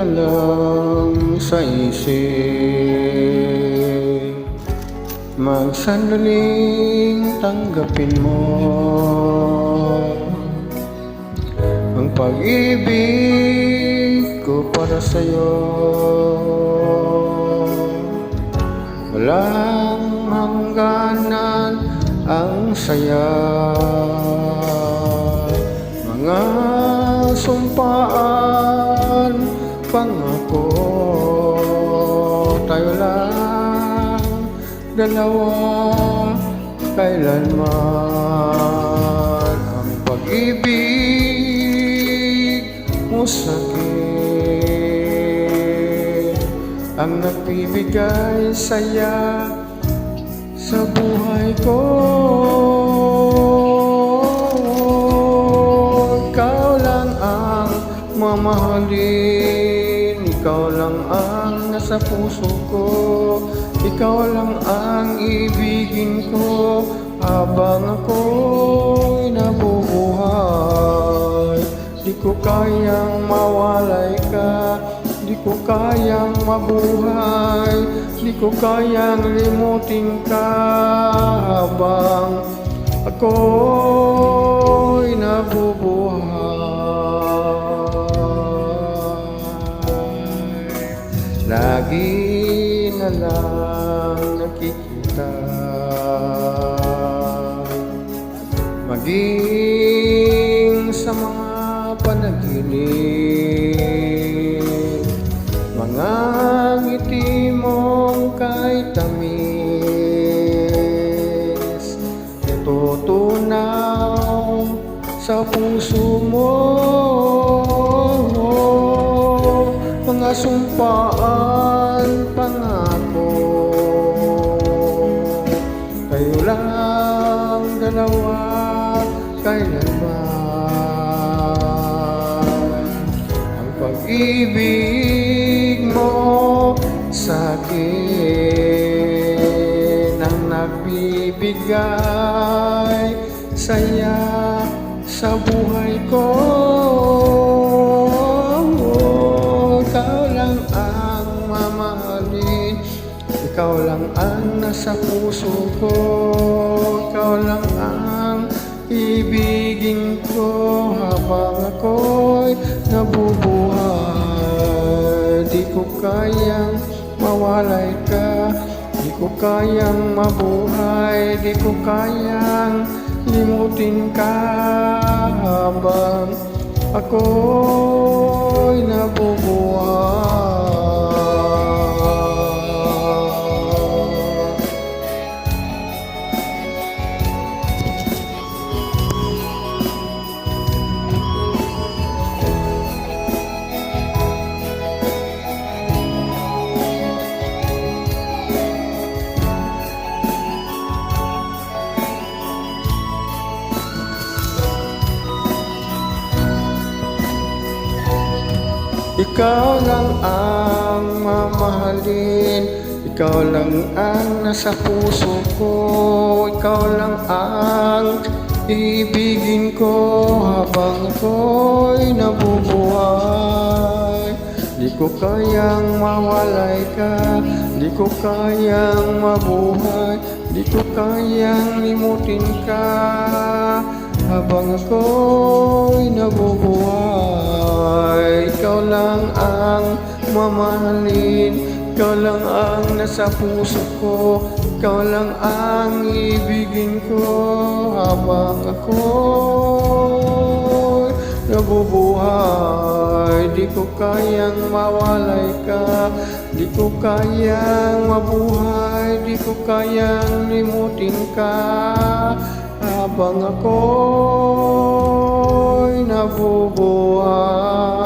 na lang sa isip, magsandaling tanggapin mo ang pag-ibig ko para sa'yo. Walang hangganan ang saya, mga sumpaan, pangako, tayo lang dalawa kailanman. Ang pag-ibig mo sa'kin ang nagbibigay saya sa buhay ko. Ikaw lang ang mamahalin, ikaw lang ang nasa puso ko, ikaw lang ang ibigin ko habang ako'y nabubuhay. Di ko kayang mawalay ka, di ko kayang mabuhay, di ko kayang limutin ka habang ako'y nabubuhay. Lagi na lang nakikita, maging sa mga panaginip, mga ngiti mong kay tamis, natutunaw sa puso mo, mga sumpaan, pangako, kayo lang dalawa kailanman. Ang pag-ibig mo sa'kin ang nagbibigay saya sa buhay ko. Ikaw lang ang mamahalin, ikaw lang ang nasa puso ko, ikaw lang ang ibigin ko habang ako'y nabubuhay. Di ko kayang mawalay ka, di ko kayang mabuhay, di ko kayang limutin ka habang ako'y nabubuhay. Ikaw lang ang mamahalin, ikaw lang ang nasa puso ko, ikaw lang ang ibigin ko habang ako'y nabubuhay. Di ko kayang mawalay ka, di ko kayang mabuhay, di ko kayang limutin ka habang ako'y nabubuhay. Ikaw lang ang mamahalin, ikaw lang ang nasa puso ko, ikaw lang ang ibigin ko habang ako'y nabubuhay. Di ko kayang mawalay ka, di ko kayang mabuhay, di ko kayang limutin ka habang ako'y nabubuhay.